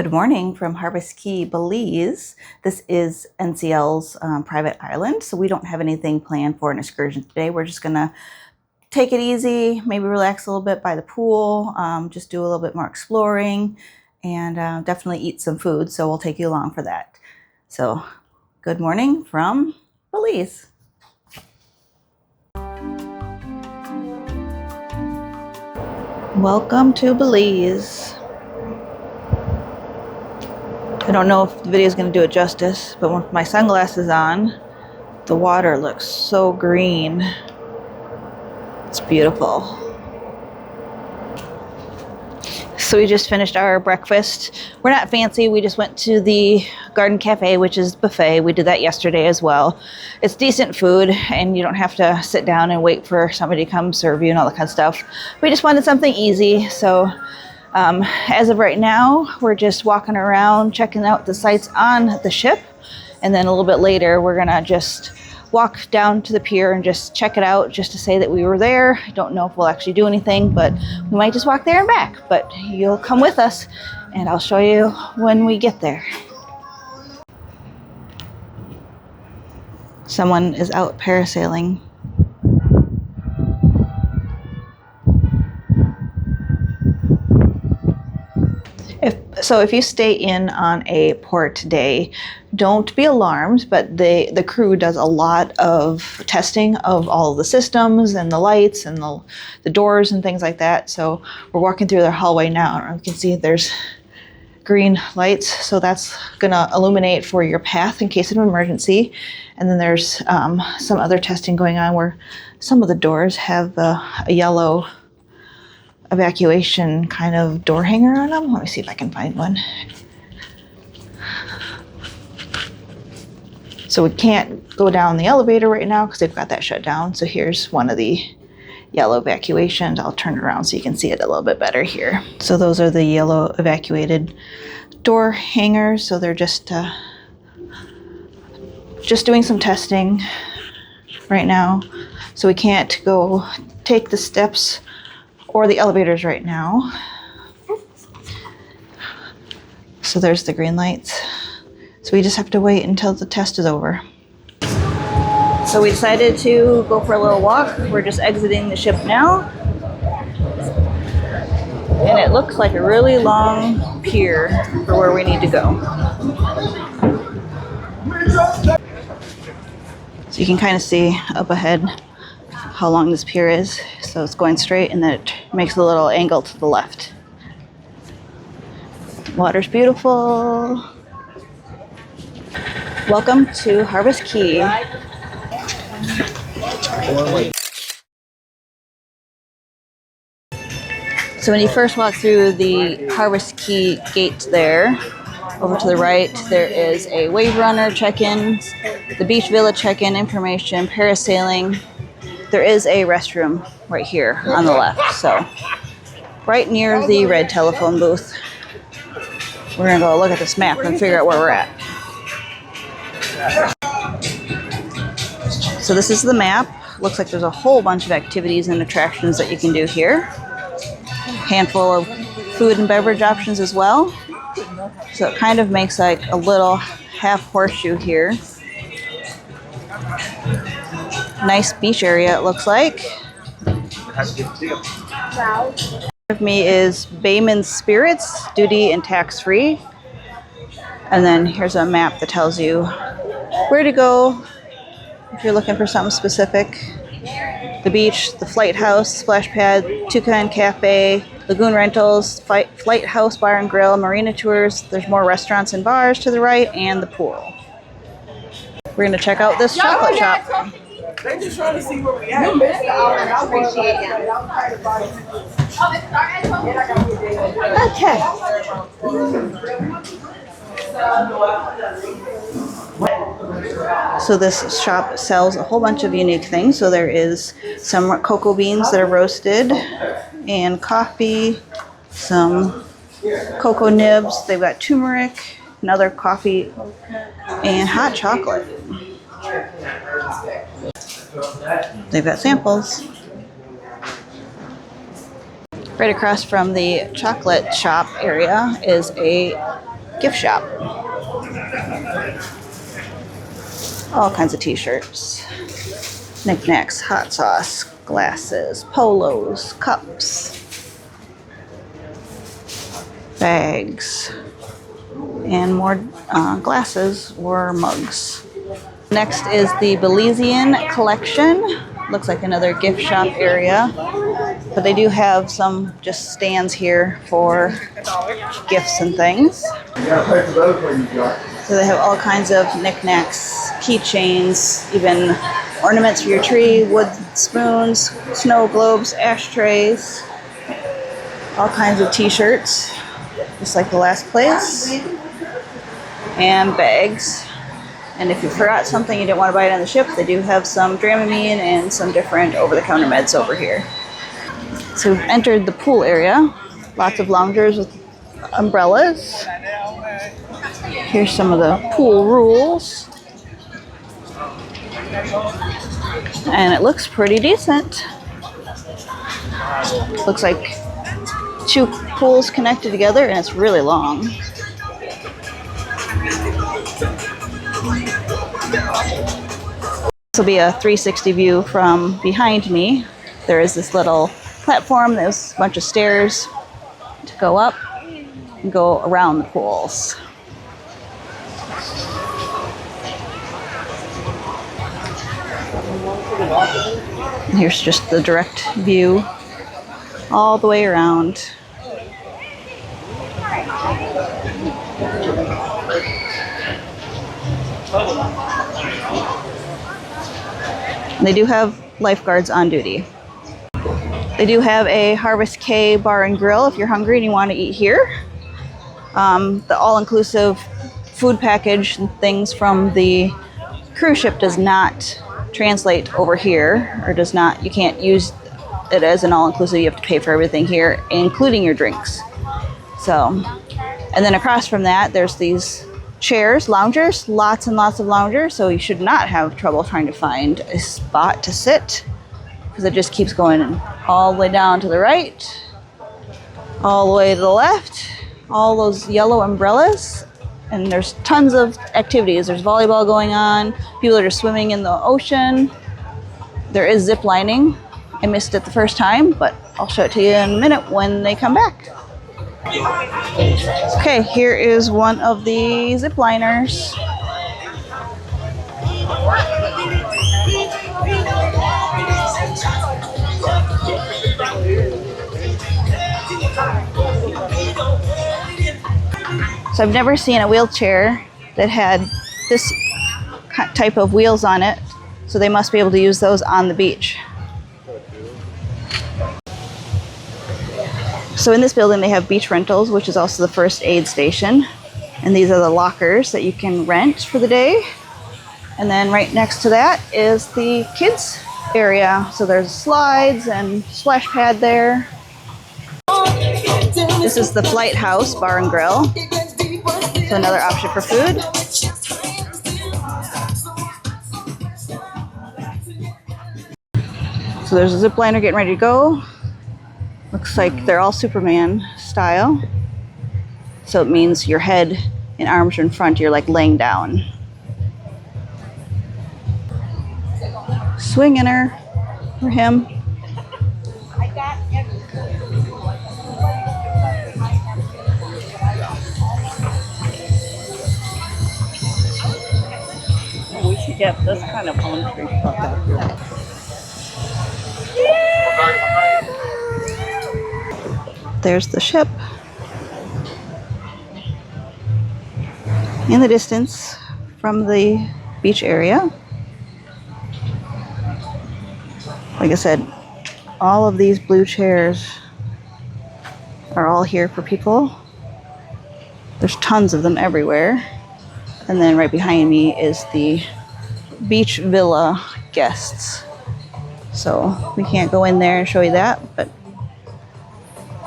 Good morning from Harvest Caye, Belize. This is NCL's private island, so we don't have anything planned for an excursion today. We're just gonna take it easy, maybe relax a little bit by the pool, just do a little bit more exploring, and definitely eat some food, so we'll take you along for that. So, good morning from Belize. Welcome to Belize. I don't know if the video is going to do it justice, but with my sunglasses on, the water looks so green. It's beautiful. So we just finished our breakfast. We're not fancy. We just went to the Garden Café, which is buffet. We did that yesterday as well. It's decent food, and you don't have to sit down and wait for somebody to come serve you and all that kind of stuff. We just wanted something easy, so as of right now, we're just walking around, checking out the sights on the ship. And then a little bit later, we're gonna just walk down to the pier and just check it out just to say that we were there. I don't know if we'll actually do anything, but we might just walk there and back. But you'll come with us and I'll show you when we get there. Someone is out parasailing. If you stay in on a port day, don't be alarmed, but the crew does a lot of testing of all of the systems and the lights and the doors and things like that. So we're walking through their hallway now, and you can see there's green lights, so that's gonna illuminate for your path in case of an emergency. And then there's some other testing going on where some of the doors have a yellow evacuation kind of door hanger on them. Let me see if I can find one. So we can't go down the elevator right now because they've got that shut down. So here's one of the yellow evacuations. I'll turn it around so you can see it a little bit better here. So those are the yellow evacuated door hangers. So they're just doing some testing right now. So we can't go take the steps or the elevators right now. So there's the green lights. So we just have to wait until the test is over. So we decided to go for a little walk. We're just exiting the ship now. And it looks like a really long pier for where we need to go. So you can kind of see up ahead how long this pier is. So it's going straight and then it makes a little angle to the left. Water's beautiful. Welcome to Harvest Caye. So when you first walk through the Harvest Caye gate there, over to the right, there is a wave runner check-ins, the beach villa check-in information, parasailing. There is a restroom right here on the left, so right near the red telephone booth. We're gonna go look at this map and figure out where we're at. So this is the map. Looks like there's a whole bunch of activities and attractions that you can do here. Handful of food and beverage options as well. So it kind of makes like a little half horseshoe here. Nice beach area, it looks like. With me is Bayman's Spirits, duty and tax-free. And then here's a map that tells you where to go if you're looking for something specific. The beach, the Flight House, Splash Pad, Toucan Cafe, Lagoon Rentals, Flight House Bar and Grill, Marina Tours. There's more restaurants and bars to the right, and the pool. We're gonna check out this chocolate shop. They're just trying to see where we at. You missed the hour. I appreciate it. Okay. So this shop sells a whole bunch of unique things. So there is some cocoa beans that are roasted, and coffee, some cocoa nibs. They've got turmeric, another coffee, and hot chocolate. They've got samples. Right across from the chocolate shop area is a gift shop. All kinds of t-shirts, knickknacks, hot sauce, glasses, polos, cups, bags, and more glasses or mugs. Next is the Belizean collection. Looks like another gift shop area, but they do have some just stands here for gifts and things. So they have all kinds of knickknacks, keychains, even ornaments for your tree, wood spoons, snow globes, ashtrays, all kinds of t-shirts, just like the last place, and bags. And if you forgot something you didn't want to buy it on the ship, they do have some Dramamine and some different over-the-counter meds over here. So we've entered the pool area. Lots of loungers with umbrellas. Here's some of the pool rules. And it looks pretty decent. Looks like 2 pools connected together, and it's really long. This will be a 360 view from behind me. There is this little platform. There's a bunch of stairs to go up and go around the pools. And here's just the direct view all the way around. And they do have lifeguards on duty. They do have a Harvest Caye bar and grill if you're hungry and you want to eat here. The all-inclusive food package and things from the cruise ship does not translate over here, or does not, you can't use it as an all-inclusive. You have to pay for everything here, including your drinks. So, and then across from that, there's these chairs, loungers, lots and lots of loungers, so you should not have trouble trying to find a spot to sit, because it just keeps going all the way down to the right, all the way to the left, all those yellow umbrellas, and there's tons of activities. There's volleyball going on, people that are swimming in the ocean. There is zip lining. I missed it the first time, but I'll show it to you in a minute when they come back. Okay, here is one of the zip liners. So I've never seen a wheelchair that had this type of wheels on it, so they must be able to use those on the beach. So in this building they have beach rentals, which is also the first aid station. And these are the lockers that you can rent for the day. And then right next to that is the kids area. So there's slides and splash pad there. This is the Flight House Bar and Grill. So another option for food. So there's a zip liner getting ready to go. Looks like they're all Superman style. So it means your head and arms are in front, you're like laying down. Swinging her, or him. We should get this kind of palm tree stuff out here. There's the ship. In the distance from the beach area. Like I said, all of these blue chairs are all here for people. There's tons of them everywhere. And then right behind me is the beach villa guests. So we can't go in there and show you that, but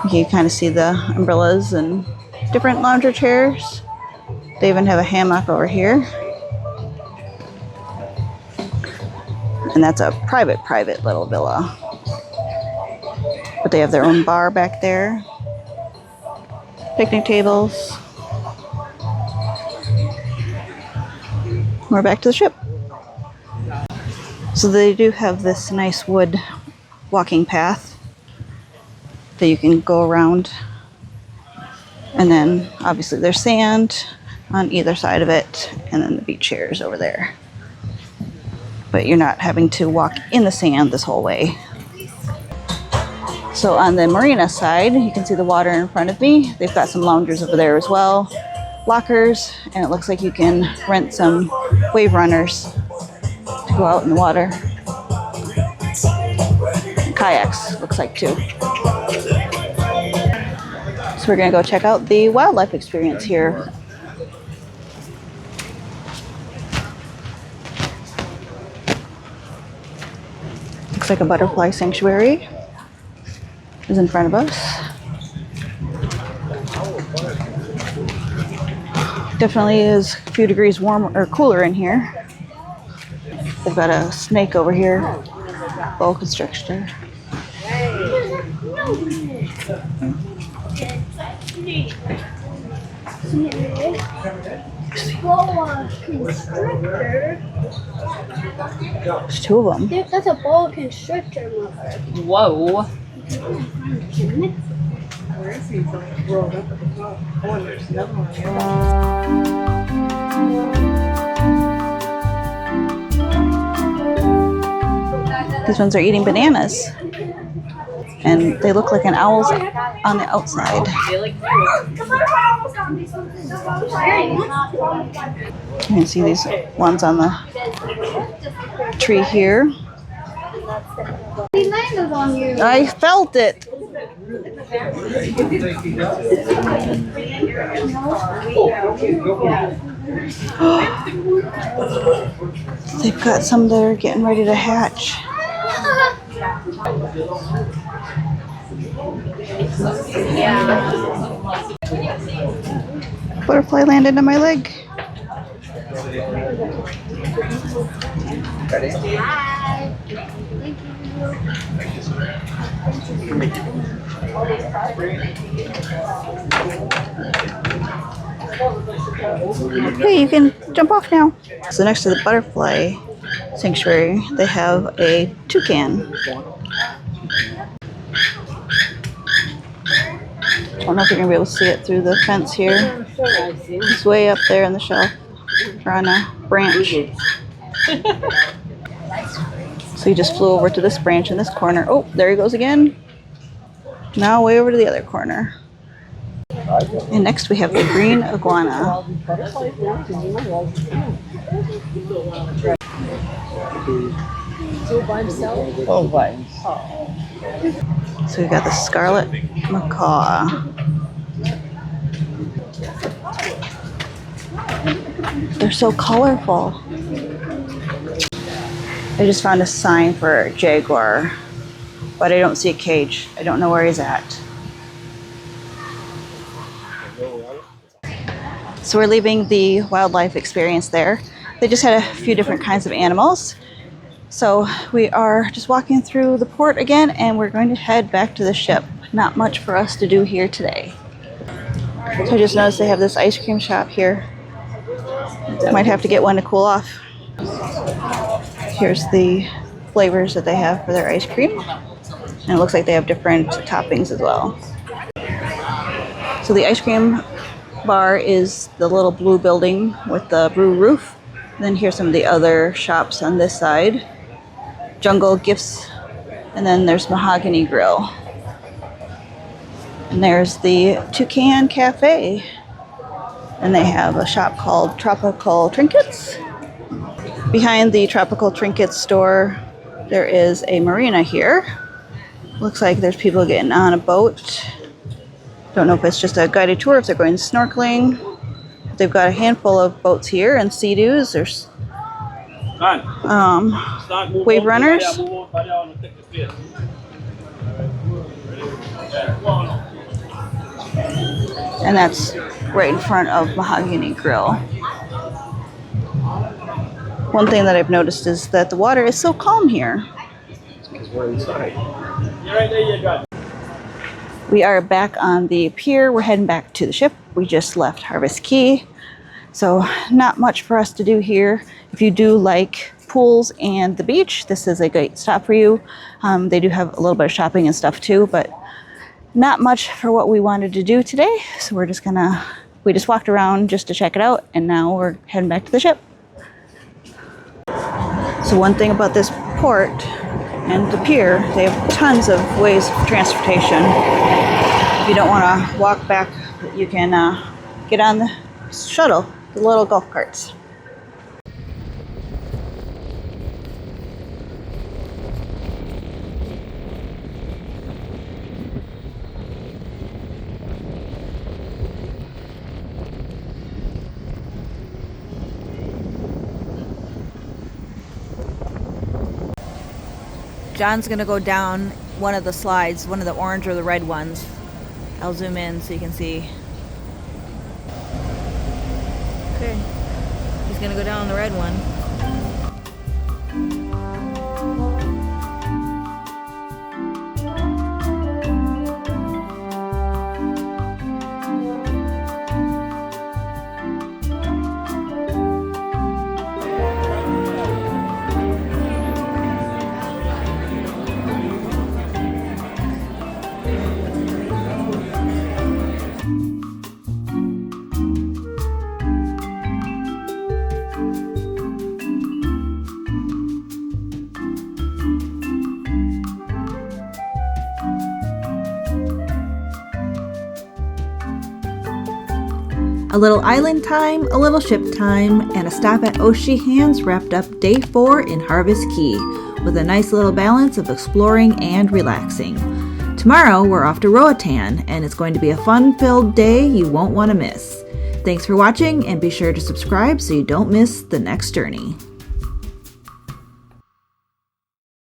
you can kind of see the umbrellas and different lounger chairs. They even have a hammock over here. And that's a private little villa. But they have their own bar back there. Picnic tables. we're back to the ship. So they do have this nice wood walking path that you can go around. And then obviously there's sand on either side of it, and then the beach chairs over there. But you're not having to walk in the sand this whole way. So on the marina side, you can see the water in front of me. They've got some loungers over there as well, lockers, and it looks like you can rent some wave runners to go out in the water. Kayaks, looks like too. So we're gonna go check out the wildlife experience here. Looks like a butterfly sanctuary is in front of us. Definitely is a few degrees warmer or cooler in here. They've got a snake over here, boa constrictor. Boa constrictor. There's two of them. That's a boa constrictor, mother. Whoa. Where is he? Rolled up at the top. Oh, and there's another one here. These ones are eating bananas. And they look like an owl's on the outside. You can see these ones on the tree here. He landed on you. I felt it. They've got some that are getting ready to hatch. Butterfly landed on my leg. Hi. Hey, you can jump off now. So next to the butterfly sanctuary, they have a toucan. I don't know if you're gonna be able to see it through the fence here. It's way up there on the shelf, or on a branch. So he just flew over to this branch in this corner. Oh, there he goes again. Now way over to the other corner. And next we have the green iguana. Oh, what? So we got the scarlet macaw. They're so colorful. I just found a sign for a jaguar, but I don't see a cage. I don't know where he's at. So we're leaving the wildlife experience there. They just had a few different kinds of animals. So we are just walking through the port again, and we're going to head back to the ship. Not much for us to do here today. So I just noticed they have this ice cream shop here. Might have to get one to cool off. Here's the flavors that they have for their ice cream. And it looks like they have different toppings as well. So the ice cream bar is the little blue building with the blue roof. And then here's some of the other shops on this side. Jungle Gifts, and then there's Mahogany Grill. And there's the Toucan Cafe. And they have a shop called Tropical Trinkets. Behind the Tropical Trinkets store, there is a marina here. Looks like there's people getting on a boat. Don't know if it's just a guided tour, if they're going snorkeling. They've got a handful of boats here and sea-doos. There's wave runners. And that's right in front of Mahogany Grill. One thing that I've noticed is that the water is so calm here. Because we're inside. We are back on the pier. We're heading back to the ship. We just left Harvest Caye. So not much for us to do here. If you do like pools and the beach, this is a great stop for you. They do have a little bit of shopping and stuff too, but not much for what we wanted to do today. So we just walked around just to check it out, and now we're heading back to the ship. So one thing about this port and the pier, they have tons of ways of transportation. If you don't want to walk back, you can get on the shuttle, the little golf carts. John's gonna go down one of the slides, one of the orange or the red ones. I'll zoom in so you can see. Okay, he's gonna go down the red one. A little island time, a little ship time, and a stop at Oceans wrapped up day 4 in Harvest Caye with a nice little balance of exploring and relaxing. Tomorrow we're off to Roatan, and it's going to be a fun-filled day you won't want to miss. Thanks for watching, and be sure to subscribe so you don't miss the next journey.